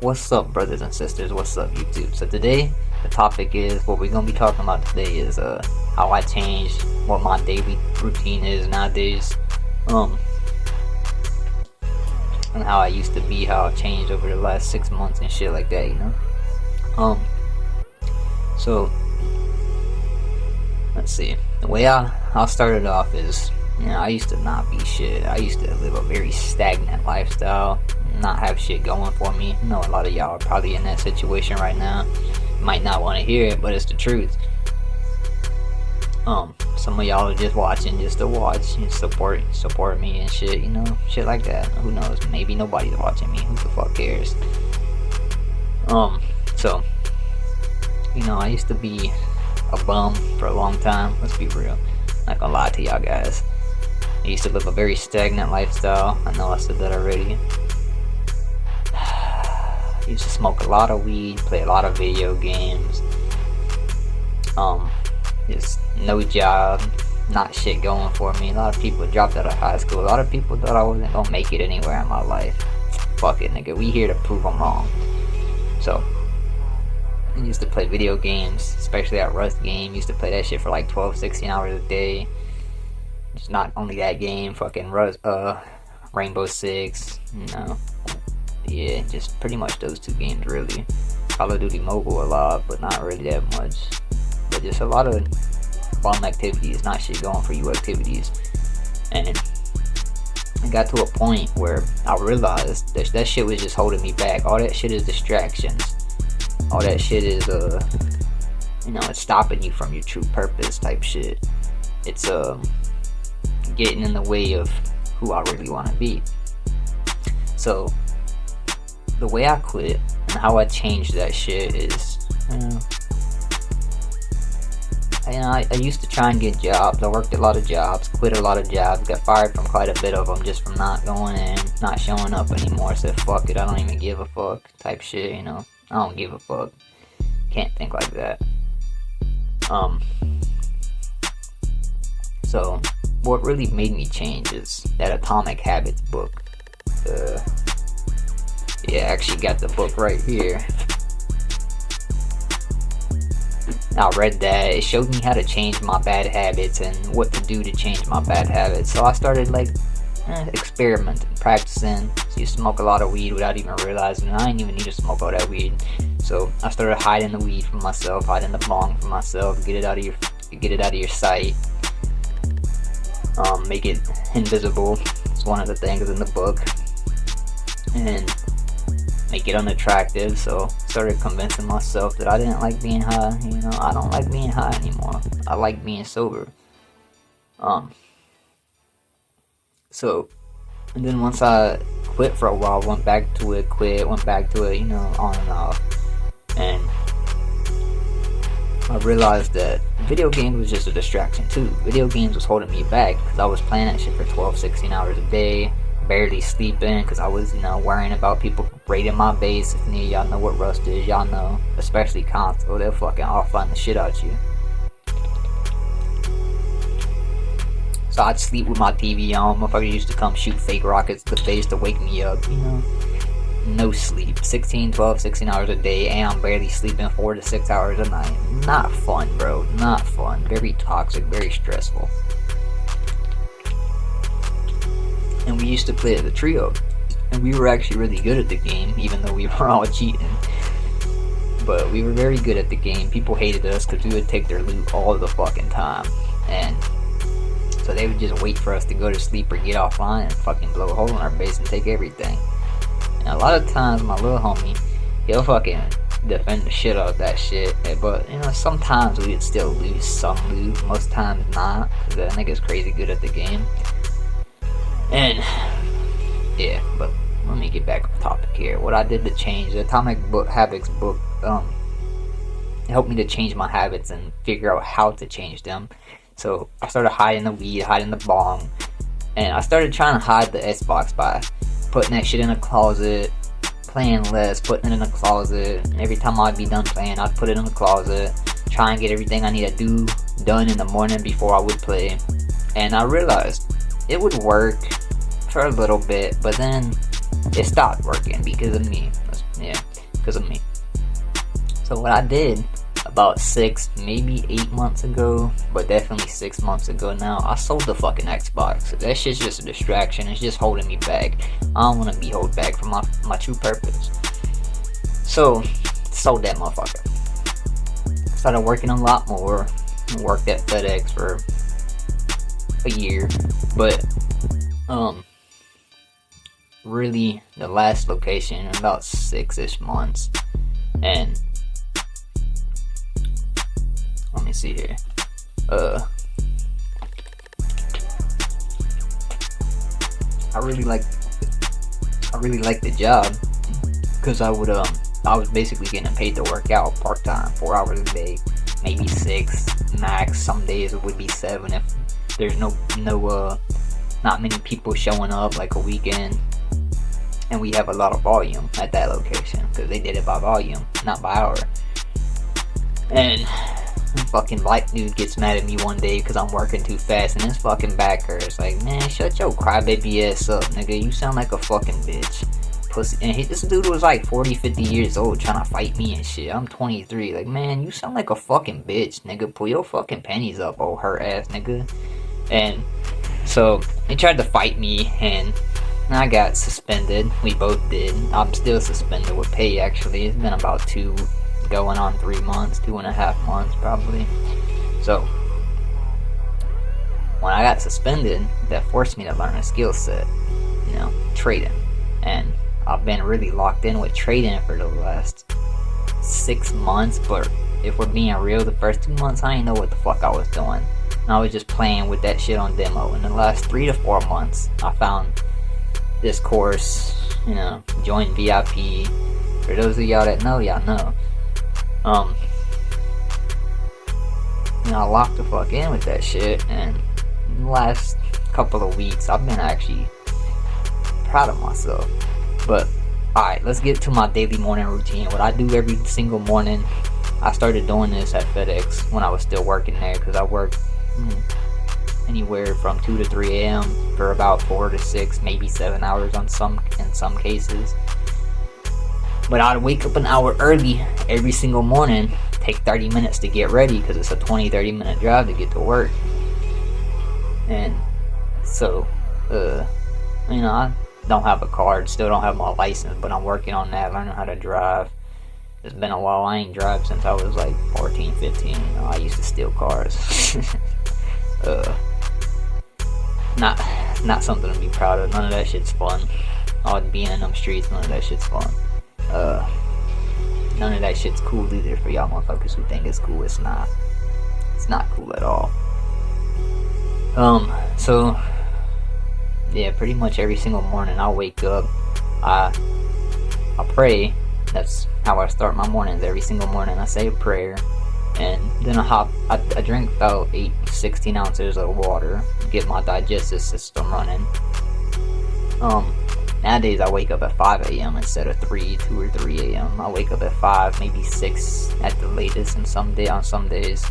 What's up, brothers and sisters? What's up, YouTube? So today, the topic is, what we're gonna be talking about today is how I changed, what my daily routine is nowadays, and how I used to be, how I've changed over the last 6 months and shit like that, you know. So let's see. The way I started off is, you know, I used to not be shit. I used to live a very stagnant lifestyle, not have shit going for me. I know a lot of y'all are probably in that situation right now. You might not want to hear it, but it's the truth. Some of y'all are just watching just to watch and support me and shit, you know, shit like that. Who knows? Maybe nobody's watching me. Who the fuck cares? So, you know, I used to be a bum for a long time. Let's be real. Not gonna lie to y'all guys. I used to live a very stagnant lifestyle. I know I said that already. I used to smoke a lot of weed, play a lot of video games. Just no job, not shit going for me. A lot of people dropped out of high school. A lot of people thought I wasn't gonna make it anywhere in my life. Fuck it, nigga. We here to prove them wrong. So, I used to play video games, especially that Rust game. Used to play that shit for like 12, 16 hours a day. Just not only that game, fucking Rust, Rainbow Six, you know. Yeah, just pretty much those two games really. Call of Duty Mobile a lot, but not really that much. But just a lot of fun activities, not shit going for you activities. And it got to a point where I realized that shit was just holding me back. All that shit is distractions. All that shit is you know, it's stopping you from your true purpose type shit. It's getting in the way of who I really want to be. So the way I quit and how I changed that shit is, I used to try and get jobs. I worked a lot of jobs, quit a lot of jobs, got fired from quite a bit of them just from not going in, not showing up anymore. Said fuck it, I don't even give a fuck type shit, you know. I don't give a fuck. Can't think like that. So what really made me change is that Atomic Habits book. Yeah, I actually got the book right here. I read that. It showed me how to change my bad habits and what to do to change my bad habits. So I started like experimenting, practicing. So you smoke a lot of weed without even realizing it. I didn't even need to smoke all that weed. So I started hiding the weed from myself, hiding the bong from myself. Get it out of your sight. Make it invisible. It's one of the things in the book. And make it unattractive. So started convincing myself that I didn't like being high. You know, I don't like being high anymore. I like being sober. So, and then once I quit for a while, went back to it, you know, on and off. And I realized that video games was just a distraction too. Video games was holding me back because I was playing that shit for 12, 16 hours a day. Barely sleeping because I was, you know, worrying about people raiding my base. If any of y'all know what Rust is, y'all know. Especially console, they'll fucking offline the shit out you. So I'd sleep with my TV on. Motherfuckers used to come shoot fake rockets to the face to wake me up, you know. No sleep. 16 hours a day, and I'm barely sleeping 4 to 6 hours a night. Not fun, bro. Not fun. Very toxic, very stressful. And we used to play as a trio, and we were actually really good at the game, even though we were all cheating. But we were very good at the game. People hated us because we would take their loot all the fucking time, and so they would just wait for us to go to sleep or get offline and fucking blow a hole in our base and take everything. And a lot of times, my little homie, he'll fucking defend the shit out of that shit. But, you know, sometimes we would still lose some loot. Most times not, because that nigga's crazy good at the game. And yeah, but let me get back on topic here. What I did to change the Atomic Habits book, helped me to change my habits and figure out how to change them. So I started hiding the weed, hiding the bong, and I started trying to hide the Xbox by putting that shit in a closet, playing less, putting it in a closet. And every time I'd be done playing, I'd put it in the closet, try and get everything I need to do done in the morning before I would play. And I realized it would work for a little bit, but then it stopped working because of me. Yeah. So what I did about 6, maybe 8 months ago, but definitely 6 months ago now, I sold the fucking Xbox. That shit's just a distraction. It's just holding me back. I don't want to be held back from my true purpose. So, sold that motherfucker. Started working a lot more. Worked at FedEx for a year, but really the last location in about 6-ish months. And let me see here. I really like the job, because I was basically getting paid to work out part-time, 4 hours a day, maybe 6 max. Some days it would be 7 if there's not many people showing up, like a weekend. And we have a lot of volume at that location, because they did it by volume, not by hour. And fucking black dude gets mad at me one day because I'm working too fast, and his fucking back hurts. Like, man, shut your crybaby ass up, nigga. You sound like a fucking bitch. Pussy. And this dude was like 40, 50 years old trying to fight me and shit. I'm 23. Like, man, you sound like a fucking bitch, nigga. Pull your fucking pennies up, oh hurt ass nigga. And so he tried to fight me, and I got suspended. We both did. I'm still suspended with pay, actually. It's been about 2 going on 3 months, 2.5 months probably. So when I got suspended, that forced me to learn a skill set, trading. And I've been really locked in with trading for the last 6 months, but if we're being real, the first 2 months I didn't know what the fuck I was doing. And I was just playing with that shit on demo. In the last 3 to 4 months, I found this course, join VIP. For those of y'all that know, y'all know. I locked the fuck in with that shit, and in the last couple of weeks, I've been actually proud of myself. But, alright, let's get to my daily morning routine. What I do every single morning, I started doing this at FedEx when I was still working there, because I worked anywhere from 2 to 3 a.m. for about 4 to 6, maybe 7 hours in some cases. But I'd wake up an hour early every single morning, take 30 minutes to get ready, because it's a 20-30 minute drive to get to work. And so, I don't have a card, still don't have my license, but I'm working on that, learning how to drive. It's been a while. I ain't drive since I was like 14, 15. I used to steal cars. Not something to be proud of. None of that shit's fun. All being in them streets, none of that shit's fun. None of that shit's cool either for y'all motherfuckers who think it's cool. It's not. It's not cool at all. So yeah, pretty much every single morning I wake up, I pray. That's how I start my mornings. Every single morning I say a prayer, and then I drink about 16 ounces of water, get my digestive system running. Nowadays I wake up at 5 a.m. instead of 2 or 3 a.m. I wake up at 5, maybe 6 at the latest on some days.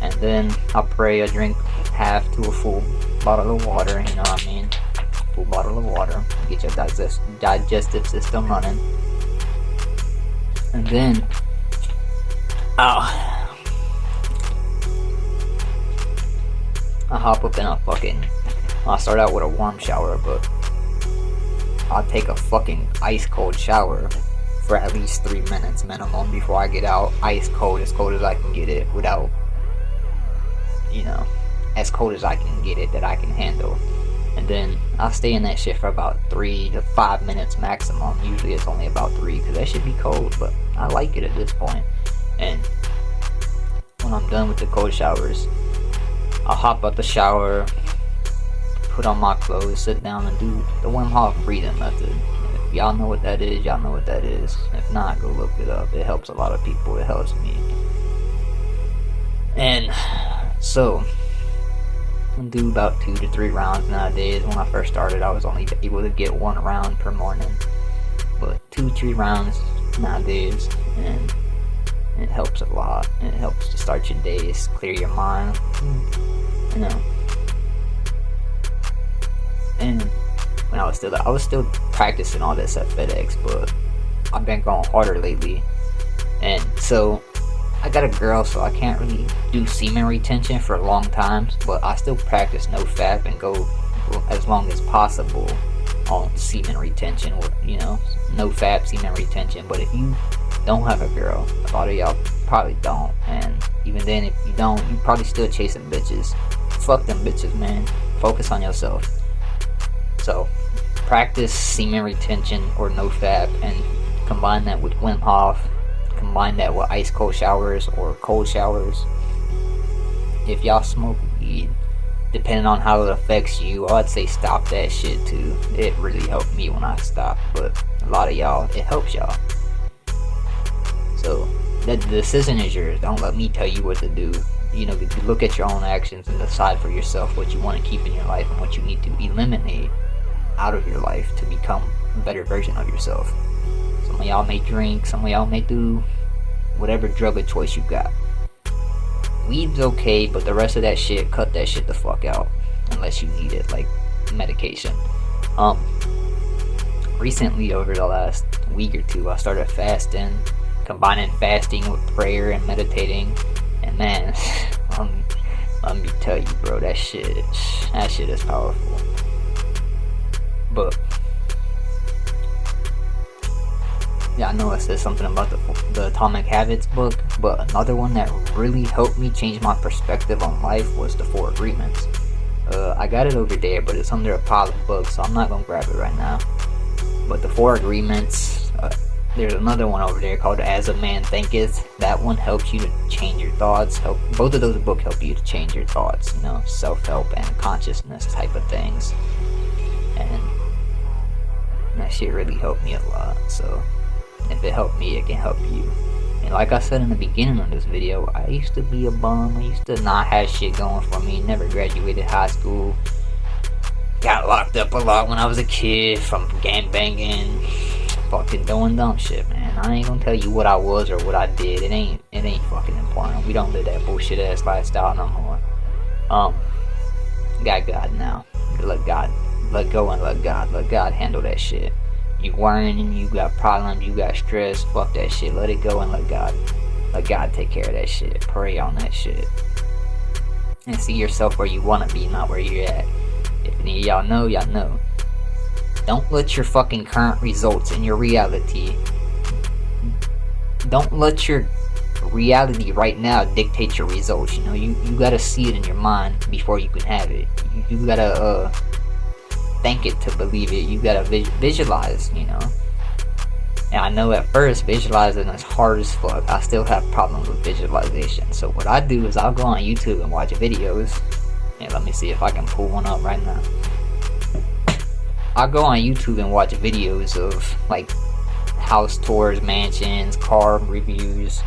And then I pray. I drink half to a full bottle of water, you know what I mean? Full bottle of water. Get your digestive system running. And then I hop up in a fucking, I start out with a warm shower, but I'll take a fucking ice cold shower for at least 3 minutes minimum before I get out. Ice cold, as cold as I can get it, without, as cold as I can get it that I can handle. And then I'll stay in that shit for about 3 to 5 minutes maximum. Usually it's only about 3, because that should be cold, but I like it at this point. And when I'm done with the cold showers, I'll hop out the shower, put on my clothes, sit down and do the Wim Hof breathing method. If y'all know what that is, y'all know what that is. If not, go look it up. It helps a lot of people. It helps me. And so I do about 2 to 3 rounds nowadays. When I first started, I was only able to get 1 round per morning, but 2-3 rounds nowadays, and it helps a lot. It helps to start your days, clear your mind, And when I was still practicing all this at FedEx, but I've been going harder lately, And so I got a girl, so I can't really do semen retention for long times, but I still practice no fap and go as long as possible on semen retention, or no fap semen retention. But if you don't have a girl, a lot of y'all probably don't, and even then, if you don't, you probably still chasing bitches. Fuck them bitches, man. Focus on yourself. So practice semen retention or no fap, and combine that with Wim Hof. Combine that with ice cold showers or cold showers. If y'all smoke weed, depending on how it affects you, I'd say stop that shit too. It really helped me when I stopped, but a lot of y'all, it helps y'all. So the decision is yours. Don't let me tell you what to do. Look at your own actions and decide for yourself what you want to keep in your life and what you need to eliminate out of your life to become a better version of yourself. Some of y'all may drink, some of y'all may do whatever drug of choice you got. Weed's okay, but the rest of that shit, cut that shit the fuck out unless you need it, like medication. Recently, over the last week or two, I started fasting, combining fasting with prayer and meditating, and man, let me tell you, bro, that shit is powerful. But yeah, I know it says something about the Atomic Habits book, but another one that really helped me change my perspective on life was the 4 Agreements. I got it over there, but it's under a pile of books, so I'm not gonna grab it right now. But the 4 Agreements, there's another one over there called As a Man Thinketh. That one helps you to change your thoughts. Both of those books help you to change your thoughts, self-help and consciousness type of things. And that shit really helped me a lot, so if it helped me, it can help you. And like I said in the beginning of this video, I used to be a bum. I used to not have shit going for me. Never graduated high school. Got locked up a lot when I was a kid from gang banging, fucking doing dumb shit, man. I ain't gonna tell you what I was or what I did. It ain't fucking important. We don't live that bullshit ass lifestyle no more. Got God now. Let go and let God handle that shit. You worrying, you got problems, you got stress, fuck that shit. Let it go and let God take care of that shit. Pray on that shit. And see yourself where you want to be, not where you're at. If any of y'all know, y'all know. Don't let your fucking current results and your reality, don't let your reality right now dictate your results. You gotta see it in your mind before you can have it. You gotta think it to believe it. You gotta visualize, And I know at first visualizing is hard as fuck. I still have problems with visualization. So what I do is I'll go on YouTube and watch videos. And let me see if I can pull one up right now. I'll go on YouTube and watch videos of like house tours, mansions, car reviews.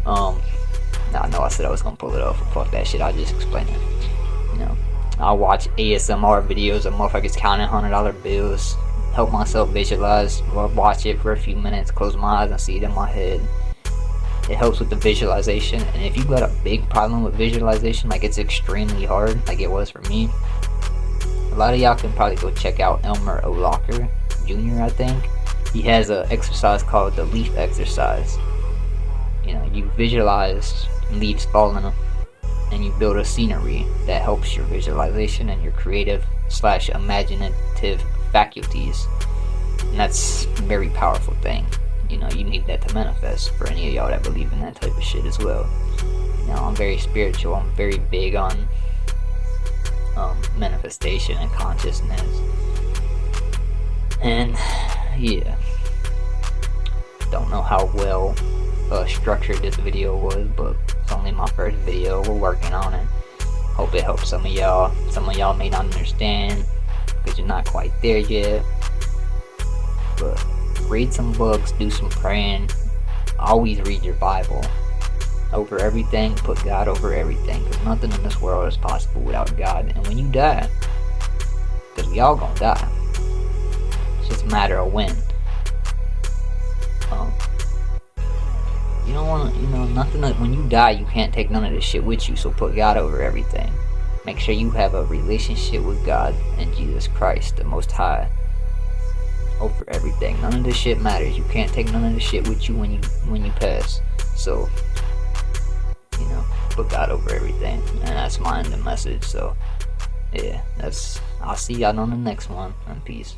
I know I said I was gonna pull it up. Fuck that shit. I'll just explain it. I'll watch ASMR videos of motherfuckers counting $100 bills. Help myself visualize. Watch it for a few minutes. Close my eyes and see it in my head. It helps with the visualization. And if you got a big problem with visualization, like it's extremely hard, like it was for me, a lot of y'all can probably go check out Elmer O'Locker Jr. I think he has an exercise called the leaf exercise. You visualize leaves falling, and you build a scenery that helps your visualization and your creative / imaginative faculties. And that's a very powerful thing. You need that to manifest, for any of y'all that believe in that type of shit as well. I'm very spiritual. I'm very big on manifestation and consciousness. And yeah, don't know how well structured this video was, but it's only my first video. We're working on it. Hope it helps some of y'all. Some of y'all may not understand because you're not quite there yet, but read some books, do some praying. Always read your Bible. Over everything, put God over everything, because nothing in this world is possible without God. And when you die, because we all gonna die, it's just a matter of when. You don't want to, nothing. When you die, you can't take none of this shit with you. So put God over everything. Make sure you have a relationship with God and Jesus Christ, the Most High, over everything. None of this shit matters. You can't take none of this shit with you when you pass. So, you know, put God over everything, and that's mine the message. So yeah, that's. I'll see y'all on the next one. And peace.